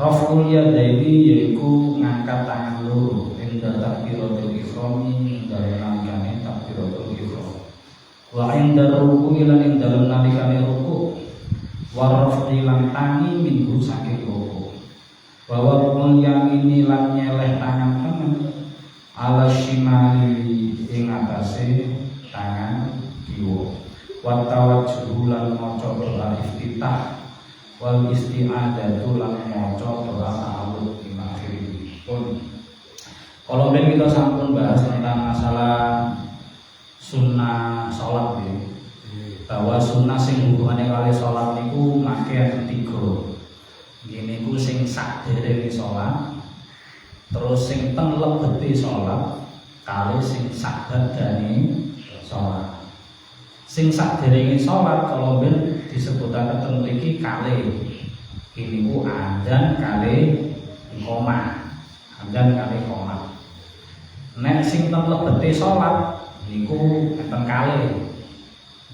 Raf'ul yadaini yaiku ngangkat tangan loro ing takbiratul ihrami dalem nalikane takbiratul ihram. Wa inda ruku'i lan ing dalem nalikane ruku'. Wa raf'i lan tangi minggu saking ruku'. Wa rukul yamini lan nyeleh tangan kanan ala shimali ing atase tangan kiwa. Wa tawajjuh lan maca doa iftitah wal isti'adzatu lan maca doa ta'awudz ing akhiripun. Kalau kita sampun bahas tentang masalah sunnah sholat ya. Bahwa sunnah sing hubungannya kali sholat niku make ana 3. Ngene iku sing sakderenge sholat, terus sing teng lebete sholat, kali sing sakbadane sholat. Sing sakderenge sholat kalau ben disebutkan teng mriki kali ini ku adzan kali iqamah, adzan kali iqamah. Nek sing teng lebete sholat niku enten kali,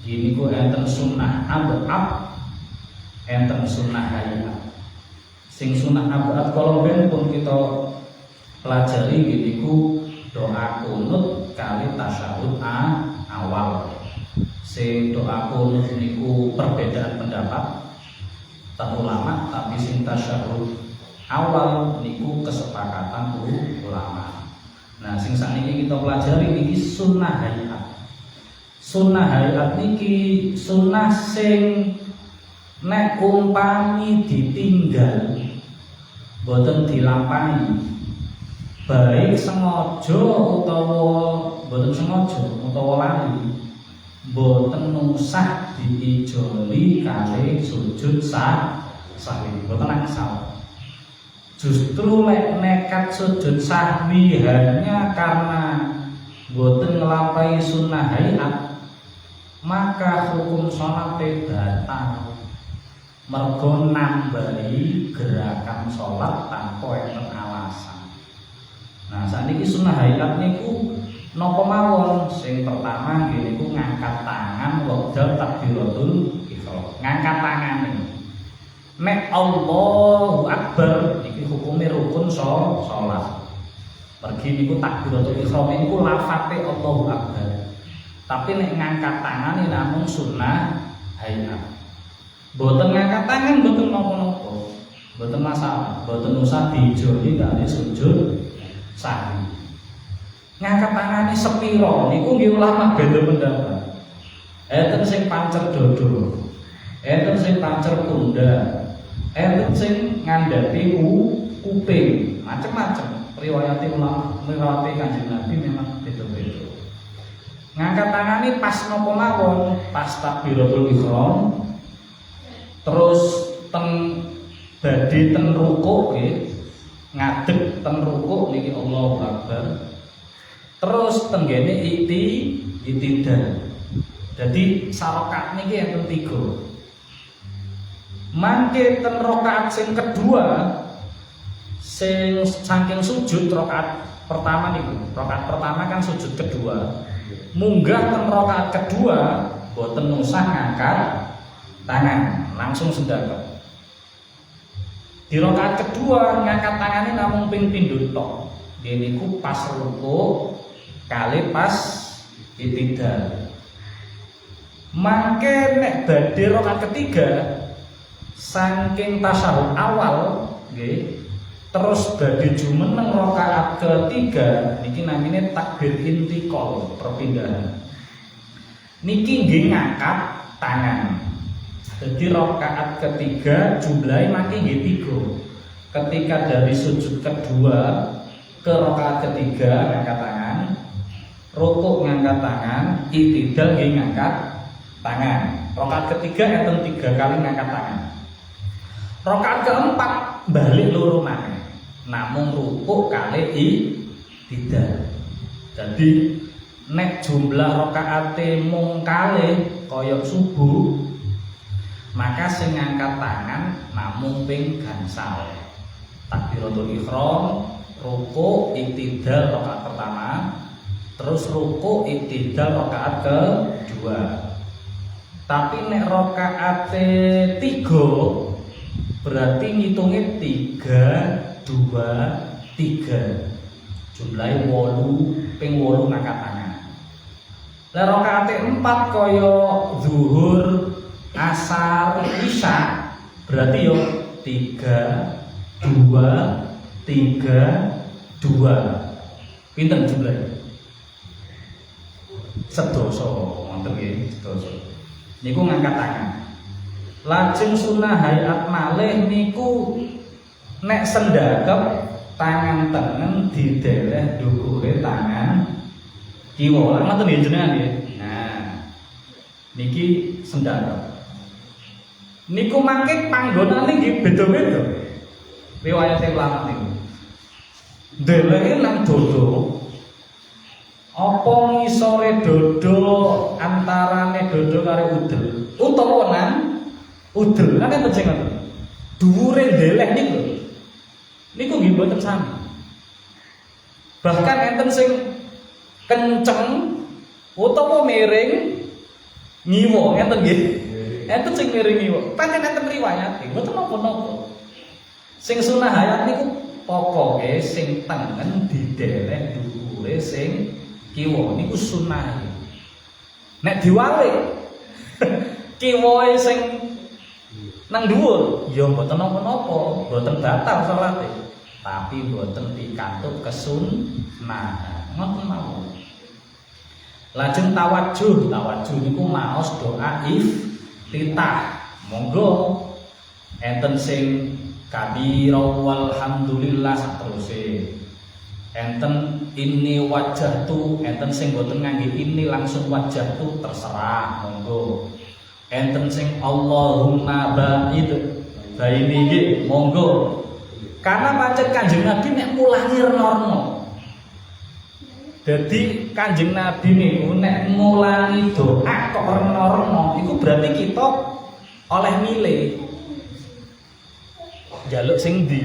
gini ku enten sunnah abad, enten sunnah hayat. Sing sunnah abad kalau ben pun kita pelajari gini ku doa kunut kali tasyahud awal. Sing doa kunut niku perbedaan pendapat tak ulama, tapi sing tasyahud awal niku kesepakatan ulama. Nah, sing sakniki kita pelajari niki sunnah hayat. Sunnah hayat niki sunnah sing Nek umpami ditinggal boten dilampahi, baik sengaja utawa boten sengaja utawa lali, boten usah diijoli kali sujud sahwi, boten angsal. Justru lek nekat sujud sahwi hanya karena boten nglampahi sunnah hayat, maka hukum salate batal. Mergo nambahi gerakan sholat tanpa enten alasan. Nah, sakniki sunnah hayat niku napa mawon? Sing pertama nggih niku ngangkat tangan wekdal takbiratul ihram. Ngangkat tangane. Nek Allahu Akbar iki hukume rukun sholat. Pergi niku takbiratul ihram niku lafate Allahu Akbar. Tapi nek ngangkat tangan namung sunnah hayat. Boten ngangkat tangan boten napa-napa. Boten masalah, boten usah dijoli kali sujud sahwi. Ngangkat tangane sepiro niku nggih ulama beda pendapat. Enten sing pancer dodo, enten sing pancer pundak, enten sing ngandhapi kuping, macam-macam. Riwayat ulama, riwayat Kanjeng Nabi memang beda-beda. Ngangkat tangane pas napa mawon, pas takbiratul ihram. Terus badhe ten rukuk nggih, ngadeg ten rukuk niki Allahu Akbar. Terus tenggene itidal. Jadi sarokat niki enten 3. Mangke ten rakaat sing kedua sing saking sujud rakaat pertama niku. Rakaat pertama kan sujud kedua. Munggah ten rakaat kedua boten usah ngangkat tangan, langsung sedekah. Di rakaat kedua ngangkat tangannya namung ping pindho tok. Nggih niku pas rukuk kali pas itidal. Mangke nek badhe rakaat ketiga saking tasyahud awal nggih terus badhe jumeneng rakaat ketiga niki namine takbir intiqal, perpindahan. Niki nggih ngangkat tangan. Jadi rakaat ketiga jumlahnya makin nggih 3. Ketika dari sujud kedua ke rakaat ketiga ngangkat tangan, rukuk ngangkat tangan, itidal nggih ngangkat tangan. Rakaat ketiga enten 3 kali ngangkat tangan. Rakaat keempat balik loro maneh. Namung rukuk kali itidal. Jadi nek jumlah rakaate mung kalih kaya subuh, maka sing ngangkat tangan namung ping gansal. Takbiratul ihram, rukuk, itidal rakaat pertama, terus rukuk, itidal rakaat kedua. Tapi nek rakaat 3 berarti ngitungnya 3, 2, 3. Jumlahnya 8, ping 8 ngangkat tangan. Lah rakaat 4 kaya zuhur, asar, isya berarti yo 3, 2, 3, 2. Pinten jumlahnya? Sedoso, wonten nggih, sedoso. Niku ngangkat tangan. Lajeng sunah hayat malih niku nek sendakep tangan tengen dideleh dhuwure tangan kiwa. Lah ngoten nggih jenengan nggih. Nah, niki sendakep. Niku mangke panggonane nggih beda-beda. Riwayat ulama niku. Delehe nang dodo. Apa ngisore dodo antarane dodo karo udel? Utawa nang udel. Kan enten sing ngoten. Dhuwure ndeleh niku. Niku nggih mboten sami. Bahkan enten sing kenceng utawa miring ngiwa, enten nggih. Enten sing miring ngiwa. Pancen enten riwayat, mboten napa-napa. Sing sunah hayat niku pokoke sing tengen dideleh dhuwure sing kiwa niku sunah. Nek diwalik kiwae sing nang dhuwur ya mboten napa-napa, mboten batal salate, tapi mboten pikantuk kesunahan. Ngoten mawon. Lajeng tawajuh niku maos doa iftitah. Monggo enten sing kabira walhamdulillah sateruse. Enten ini wajahtu, enten sing boten ngangge ini langsung wajahtu terserah monggo. Enten sing Allahumma ba'id baini nggih monggo. Karena pancen Kanjeng Nabi nek mulangi renorno. Jadi Kanjeng Nabi niku nek mulangi doa kok renorno iku berarti kita oleh milih jaluk sing ndi.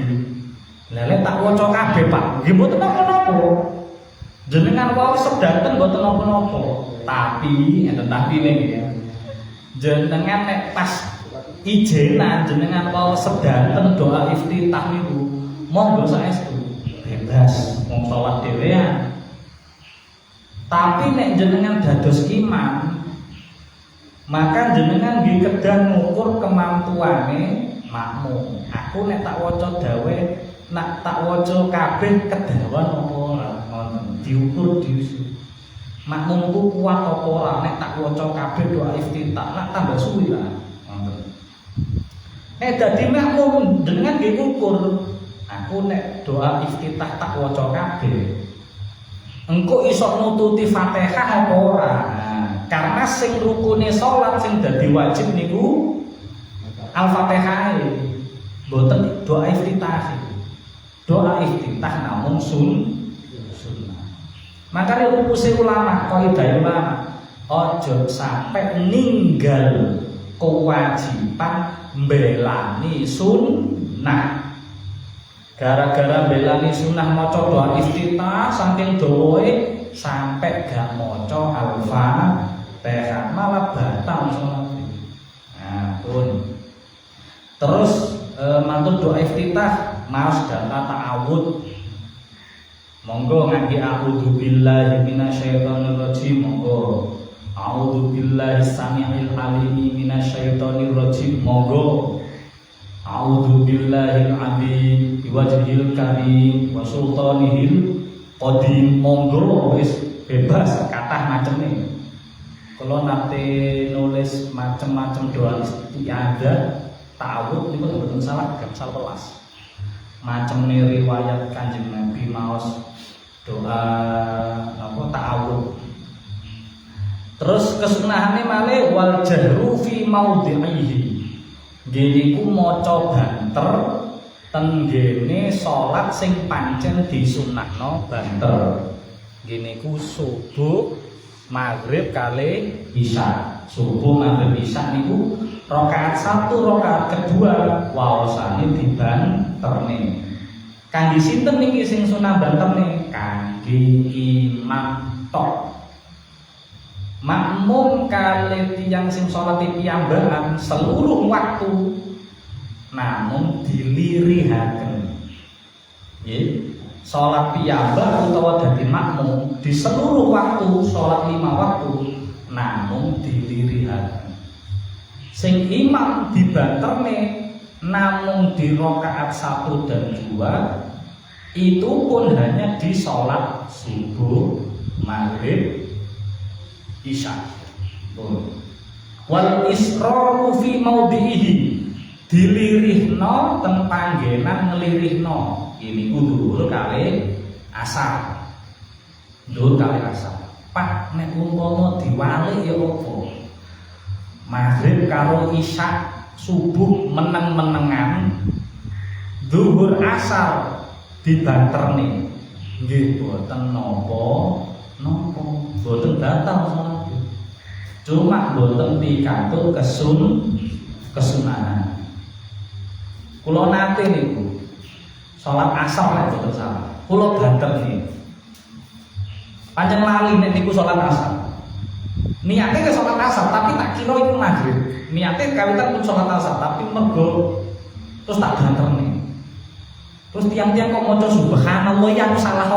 Lah nek tak waca kabeh Pak, nggih mboten napa-napa. Jenengan wae sedanten mboten napa-napa. Tapi enten tapine nggih. Jenengan nek pas ijenan jenengan wae sedanten doa iftitah niku, monggo saestu bebas wong salat dhewean. Tapi nek jenengan dados imam, maka jenengan nggih kedah ngukur kemampuane makmum. Aku nek tak waca dawe nak tak waca kabeh kedawan apa ora ngoten diukur dhewe. Makmumku kuat apa ora nek tak waca kabeh doa iftitah nak tambah suwi lah ngoten. Dadi makmum dengan nggih ngukur aku nek doa iftitah tak waca kabeh engko iso nututi Fatihah apa ora. Nah, karena sing rukune salat sing dadi wajib niku Al-Fatihah. Mboten doa iftitah. Doa iftitah namun sunnah. Makanya rupuse ulama, kaidah ulama, ojo sampai ninggal kewajiban mbelani sunnah. Gara-gara mbelani sunnah maca doa iftitah saking dawae sampai gak maca Al-Fatihah malah batal salat. Nah, pun. Terus manut doa iftitah mas data ta'awud monggo ngangge a'udzu billahi minasyaitonir rajim monggo a'udzu billahi samiil alim minasyaitonir rajim monggo a'udzu billahil azim biwajhil karim wa sultanihil qadim monggo wis bebas kathah maceme. Kalau nate nulis macam-macam doa isti'adzah ta'awud niku mboten salah gangsal welas. Macam nih riwayat Kanjeng Nabi maos doa apa ta'awud. Terus kesunahane malih wal jahru fi maudhi'ihi. Nggih niku maca banter ten ngene salat sing pancen disunahno banter. Nggih niku subuh, maghrib kali isya. Subuh, maghrib, isya niku rakaat 1, rakaat kedua waosane dibanterne. Kangge sinten niki sing sunah banterne? Kangge imam tok. Makmum kali tiyang sing salat piyambakan seluruh waktu namun dilirihaken. Nggih, salat piyambak utawa dadi makmum di seluruh waktu salat 5 waktu namun dilirihaken. Sing imam dibanterne namun di rakaat 1 dan 2 itu pun hanya di sholat subuh, maghrib, isya. Wal israru fi maudhi'ihi dilirihno teng panggenan nglirihno. Ini dhuwur kali asar. Dhuwur kali asar. Pak nek umpama diwalik ya apa? Maghrib karo isya subuh meneng-menengan zuhur asar dibanterne nggih boten napa boten batal salat cuma boten pikantuk kesunahan. Kula nate niku salat asar nek boten salah kula banter niki pancen lali nek niku salat asar. Niatnya ke sholat asar, tapi tak kira itu maghrib. Niatnya kawitan pun sholat asar, tapi mergo terus tak banter nih. Terus tiang-tiang kok mau subhanallah ya aku salah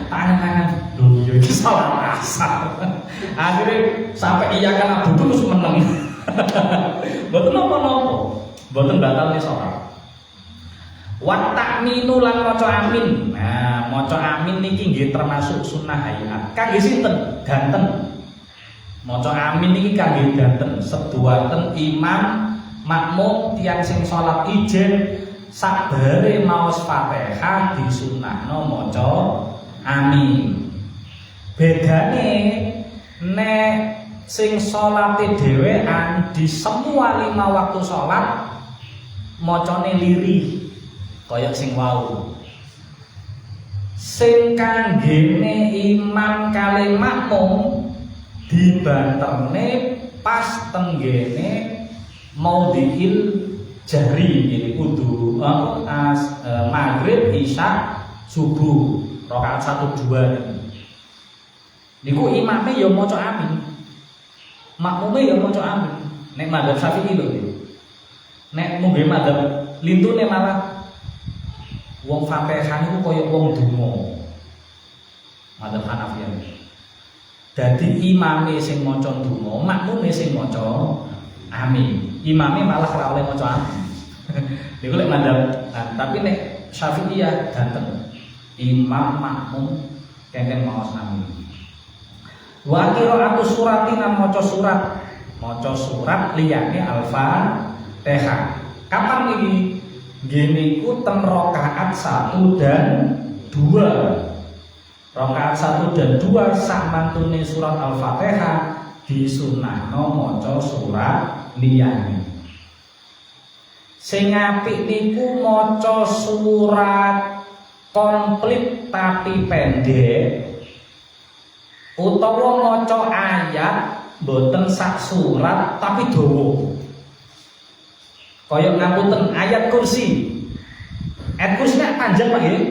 tangan-tangan duh ya itu salah asar. Akhirnya sampai iya kan abu terus meneng. Boten napa-napa, boten batal nih sholat. Wa ta'minu lan maca amin. Nah, maca amin niki nggih termasuk sunah hayat. Kangge sinten? Ganten. Maca amin iki kangge danten sebuaten imam makmum tiyang sing salat ijen sabare maos Fatihah disunahno maca amin. Bedane nek sing salate dhewean di semua 5 waktu salat macane lirih kaya sing wau. Sing kanggene imam kali makmum dibanterne pas tenggene maudhi'il jahri ini kudu maghrib isya subuh rakaat 1 2 niku imame ya maca amin, makmume ya maca amin. Nek madzhab Syafi'i lho. Nek mungge madzhab lintune malah wong Fatihah niku kaya wong donga. Madzhab Hanafi. Dadi imame sing maca donga, makmume sing maca amin. Imame malah ora oleh maca amin. Niku lek madzhab, tapi nek Syafi'iyah danten imam makmum kengken maos amin. Wa qira'atu suratin maca surat liyane Al-Fatihah. Kapan iki? Nggih niku ten rakaat 1 dan 2. Rakaat 1 dan 2 sak mantune surat Al-Fatihah disunahno maca surat liyane. Sing apik niku maca surat komplit tapi pendek utawa maca ayat boten sak surat tapi dawa. Kaya ngapunten ayat kursi. Ayat kursi nek panjang Pak nggih.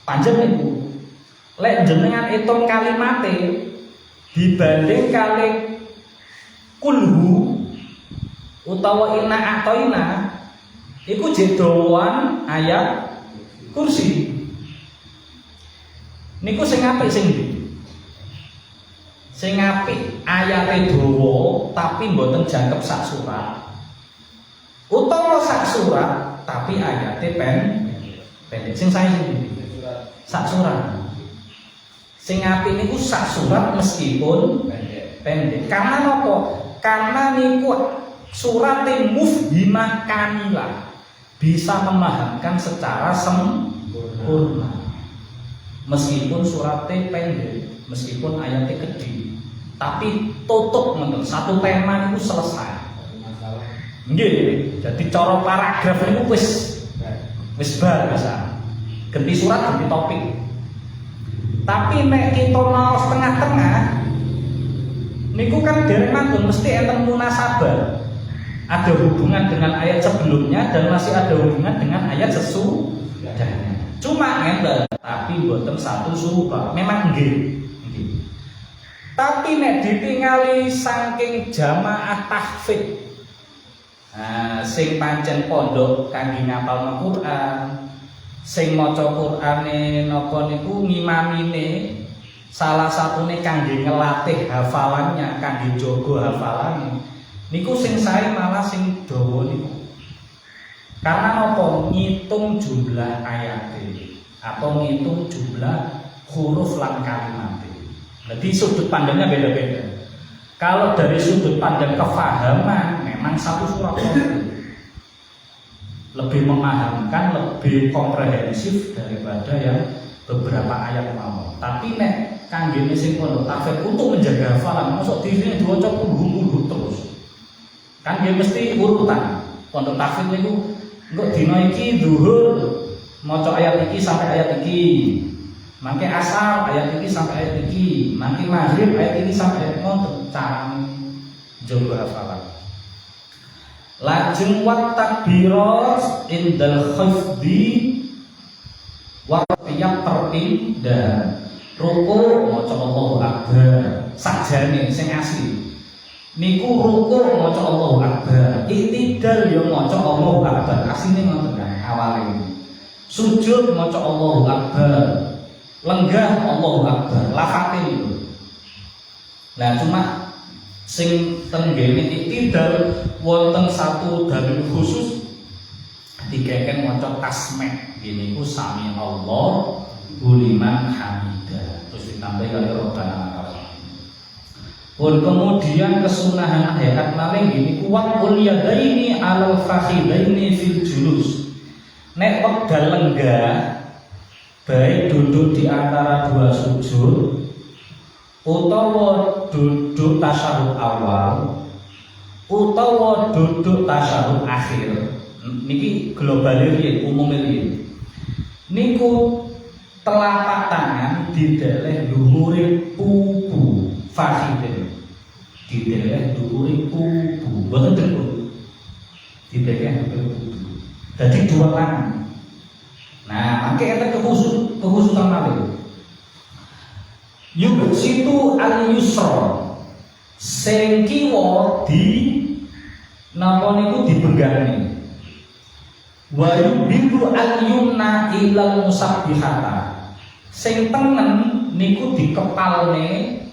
Panjang niku. Lek jenengan hitung kalimate dibanding kali kulhu utawa inna atoina iku jedoan ayat kursi. Niku sing apik sing ndi? Sing apik ayate dawa tapi mboten jangkep sak surat. Utawa sak surat tapi ayate pendek. Sing sae sing ndi? Sak surat. Sing apik niku sak surat meskipun pendek. Karena napa? Karena niku surate mufhimah kamilah, bisa memahamkan secara sempurna. Meskipun surate pendek, meskipun ayatnya gede, tapi tutup ngoten satu tema niku selesai. Nggih, jadi cara paragraf niku wis bar bisa. Ganti surat ganti topik. Tapi nek kita maos tengah-tengah niku kan dereng manggon mesti enten munasabah. Ada hubungan dengan ayat sebelumnya dan masih ada hubungan dengan ayat sesudahnya. Cuma ngeten, tapi mboten satu surat. Memang nggih. Tapi nek ditingali saking jamaah tahfidz. Nah, sing pancen pondok kangge ngapalno Quran, sing maca Qurane napa niku ngimamine salah satune kangge ngelatih hafalannya, kangge jaga hafalane. Niku sing sae malah sing dawa niku. Karena napa? Ngitung jumlah ayate atau ngitung jumlah huruf lan kalimate. Jadi sudut pandangnya beda-beda. Kalau dari sudut pandang kefahaman memang satu surat lebih memahamkan, lebih komprehensif daripada yang beberapa ayat mawon. Tapi nek kanggene sing pondok tahfidz untuk menjaga hafalan, mosok dhewe diwaca puluh-puluh terus. Kan dia mesti urutan. Pondok tahfidz niku engko dina iki zuhur maca ayat iki sampai ayat iki. Mangke asar ayat iki sampai ayat iki, mangke maghrib ayat iki sampai ayat ngoten carane jaga hafalan. Lajeng wat takbirat indal khafdi wa tiap perpindah ruku maca Allahu akbar sajane sing asli niku ruku maca Allahu akbar iktidal yo maca Allahu akbar asline ngoten kan awale sujud maca Allahu akbar lenggah Allahu akbar lafate niku. Lah cuma sing tenggene iktidal wonten satu dalil khusus dikeken maca tasmih gini ku sami Allah liman hamidah terus ditambah kali robbana lakal hamd. Pun kemudian kesunahan hayat malih ini kuat ulyadaini alal fakhidaini fil julus. Nek wekdal lenggah baik duduk di antara dua sujud utawa duduk tasyahud awal utawa duduk tasyahud akhir. Niki globale riyen umume riyen. Niku telapak tangan dideleh dhuwure pupu fakhidin. Dideleh dhuwure pupu, boten dengkul. Dideleh dhuwure pupu. Dadi dua tangan. Nah, mangke enten kekhususan malih. Yuk situ al yusra. Sing kiwa di napa niku dibenggani. Wa yubidu al yumna ilal musabbihata. Sing tengen niku dikepalne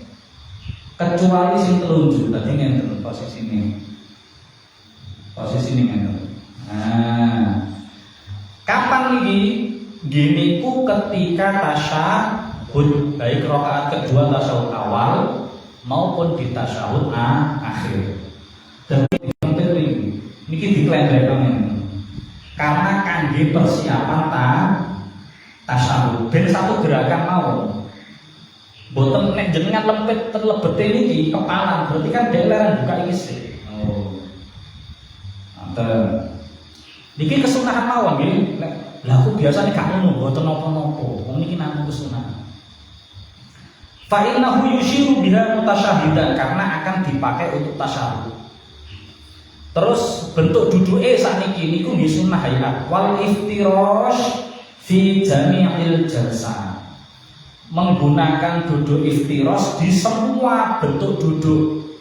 kecuali sing telunjuk. Dadi ngenten posisine. Posisine ngenten. Nah, kapan niki? Giniku ketika tasyahud baik rakaat kedua tasyahud awal maupun di tasyahud akhir. Dan niki diklendrekaken karena kangge persiapan tasyahud. Ben satu gerakan mau. Boten nek jenengan lempit terlebet niki kepala berarti kan deleran buka iki sih. Oh. Anten niki kesunahan mawon nggih. Lah aku biasane gak ngono, mboten napa-napa. Wong niki namung kesunahan. Fa innahu yushiru biha mutasyahidan karena akan dipakai untuk tasyahud. Terus bentuk duduke sakniki niku nggih sunnah hayat wal iftirash fi jami'il jalsah. Menggunakan duduk iftirash di semua bentuk duduk.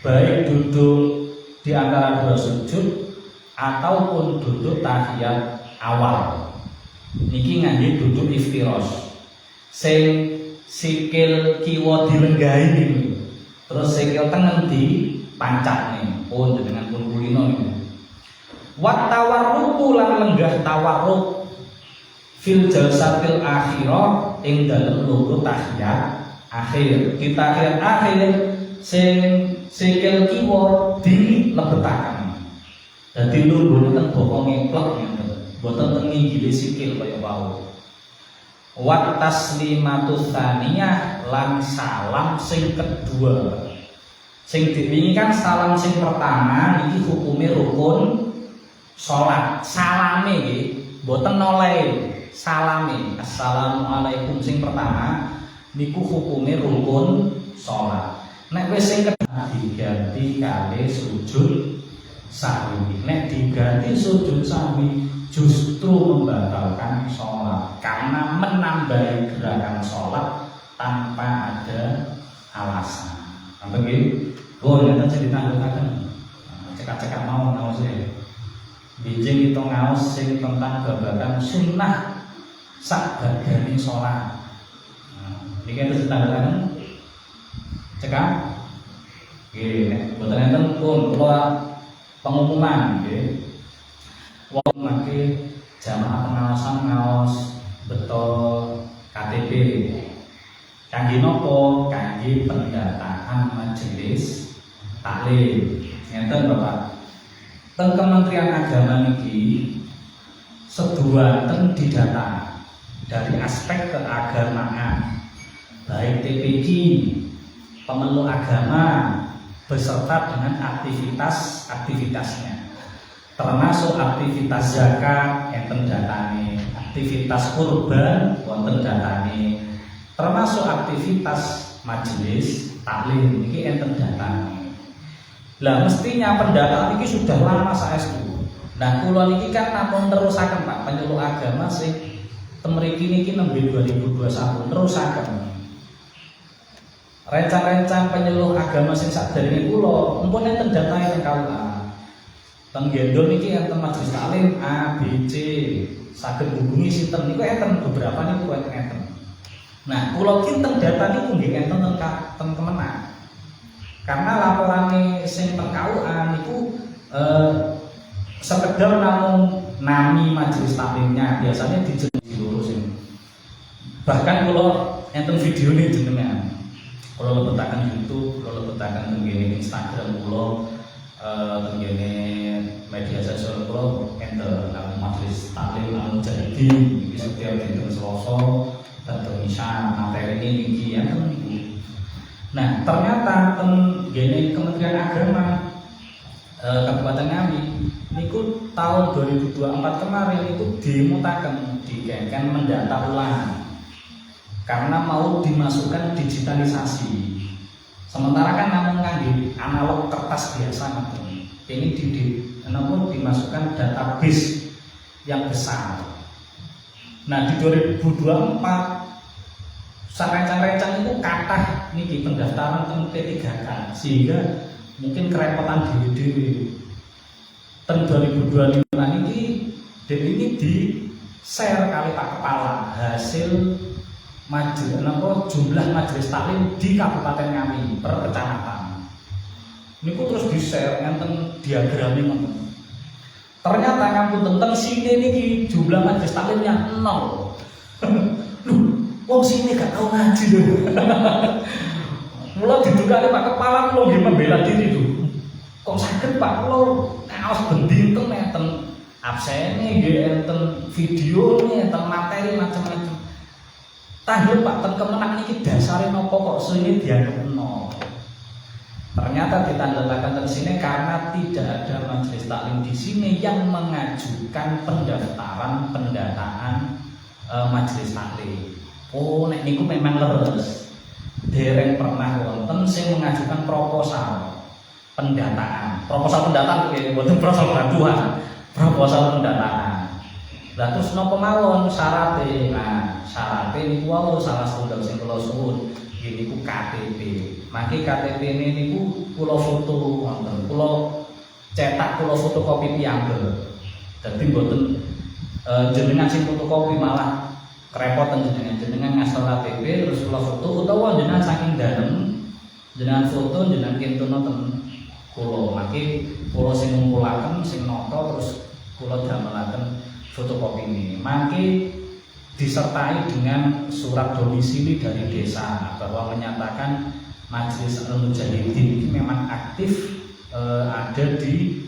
Baik duduk di antara dua sujud ataupun duduk tahiyat awal. Niki ngangge duduk iftirash. Sing sikil kiwa dilenggahi niku. Terus sikil tengen dipancakne. Pun dengan pun kulino niku. Wa tawarruku lan lenggah tawarruk fil jalsatil akhirah ing dalem loro tahiyat akhir. Kita tahiyat akhir sing sikil kiwa dilebetaken. Dadi lungguh ten bokonge plek ngeten. Boten ten nginggile sikil kaya wau. Wa taslimatu tsaniyah lan salam sing kedua. Sing diwingi kan salam sing pertama niki hukume rukun salat. Salame nggih, boten noleh. Salame. Assalamualaikum sing pertama niku hukume rukun salat. Nek wis sing kedua diganti kali sujud sahwi. Nek diganti sujud sahwi justru membatalkan sholat karena menambah gerakan sholat tanpa ada alasan. Apa gitu? Oh, nanti jadi tanggung-tanggung. Cekak-cekak mau ngawas ya. Bijing itu ngawas sing tentang babagan sunnah sak bagane sholat. Ini kan terus tanggung-tanggung. Cekak. Oke, buatan enten pun keluar pengumuman, oke. Wong make jamaah pengawasan ngaos betul KTP. Kangge napa? Kangge pendataan majelis taklim. Ngeten Bapak. Teng Kementerian Agama niki seduaken didata dari aspek keagamaan, baik TPQ, pemeluk agama beserta dengan aktivitas-aktivitasnya. Termasuk aktivitas zakat enten datane, aktivitas kurban wonten datane, termasuk aktivitas majelis taklim niki enten datane. Lah mestinya pendataan ini sudah lama saestu. Nah kula niki kan namung terusaken Pak penyuluh agama sing temriki niki nembe 2021 terusaken. Rencang-rencang penyuluh agama sing sakderenge kula mumpun enten datane teng kula. Tenggendon niki enten majelis taklim A, B, C, saged hubungi sinten niku enten beberapa niku enten. Nah, kula kinten data niku nggih enten teng Kemenak. Karena laporane sing teng KUA niku sekedar namung nami majelis taklimnya, biasanya dijenengi lurus ini. Bahkan kula enten videone jenengan. Kula lebetaken YouTube, kula lebetaken tenggene Instagram kula, tenggene media sosial kula enten majelis taklim Al-Mujahidin iki setiap dinten Selasa dhateng Isya materi ini ya kan. Nah, ternyata tenggene Kementerian Agama Kabupaten Ngawi niku tahun 2024 kemarin itu dimutaken dikengken mendata ulang karena mau dimasukkan digitalisasi. Sementara kan namun ngangge analog kertas biasa ngoten. Ini namun dimasukkan database yang besar. Nah, di 2024 sarecan-recan itu kathah niki pendaftaran teng P3K sehingga mungkin kerepotan dhewe-dhewe. Ten 2025 ini di share kali Pak Kepala hasil jumlah majelis taklim di Kabupaten Ngawi per kecamatan. Niku terus di share ngenten diagramnya ngoten. Ternyata ngampun tentang sini niki jumlah majelis taklimnya 0. Loh, wong sini gak tahu ngaji lho. Mula didukane Pak Kepala kula nggih membela diri lho. Kok saged Pak kula aos bendinten enten absene nggih enten videone enten materi macam-macam. Tanggel Pak ten kemenang niki dasare napa kok sini dianggap 0. Ternyata ditandatakan di sini karena tidak ada majelis taklim di sini yang mengajukan pendaftaran pendataan majelis taklim. Oh, nek niku memang leres. Dereng pernah wonten sing mengajukan proposal pendataan. Proposal pendataan nggih mboten proposal bantuan. Proposal pendataan. Lah terus napa mawon syaratnya? Nah, syaratnya niku wau salah setunggal sing kula suwun niku KTP. Mangke KTP ini niku kula foto wonten. Kula cetak kula fotokopi piyambak. Dadi mboten jenengan sing fotokopi malah kerepotan jenengan ngasal KTP terus kula foto utawa jenengan saking dalem jenengan foto jenengan kintuno ten kula. Mangke kula sing ngumpulaken sing nata terus kula damelaken fotokopi ini. Mangke disertai dengan surat domisili dari desa bahwa menyatakan Majelis Al-Mujahidin ini memang aktif ada di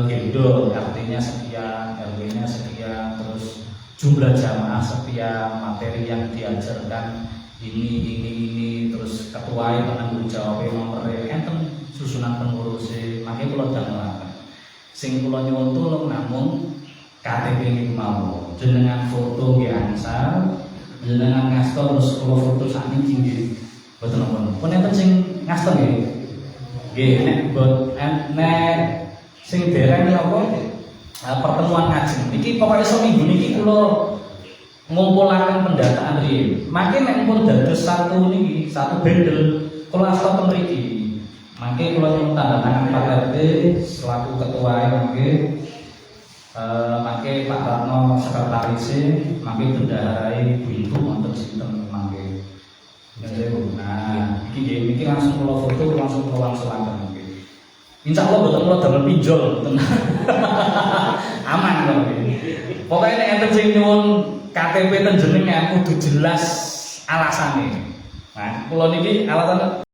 Gendol, artinya sekian, RW-nya sekian, terus jumlah jamaah sekian, materi yang diajarkan ini, terus ketua penanggung jawab nomor enten susunan pengurusnya. Makanya kula damelaken sing kula nyuwun tulung namung KTP ini mau jenengan foto nggih angsal jenengan ngastor terus kula foto sakniki nggih boten napa pun enten sing ngastor nggih nek sing dereng napa pertemuan ngaji niki pokoke seminggu niki kula ngumpulaken pendataan riyen mangke nek pun dados satu bendel kula astor mriki mangke kula nyuwun tanda tangan Pak RT selaku ketua mangke mangke Pak Ratno sekretarisnya, mangke bendaharai Ibu wonten sinten mangke. Nah, iki langsung kula foto langsung kula wangsulaken mangke. Insyaallah boten kula damel pinjol boten. Aman kok nggih. Pokoke nek enten sing nyuwun KTP ten jenengan kudu jelas alasane. Nah, kula niki alasan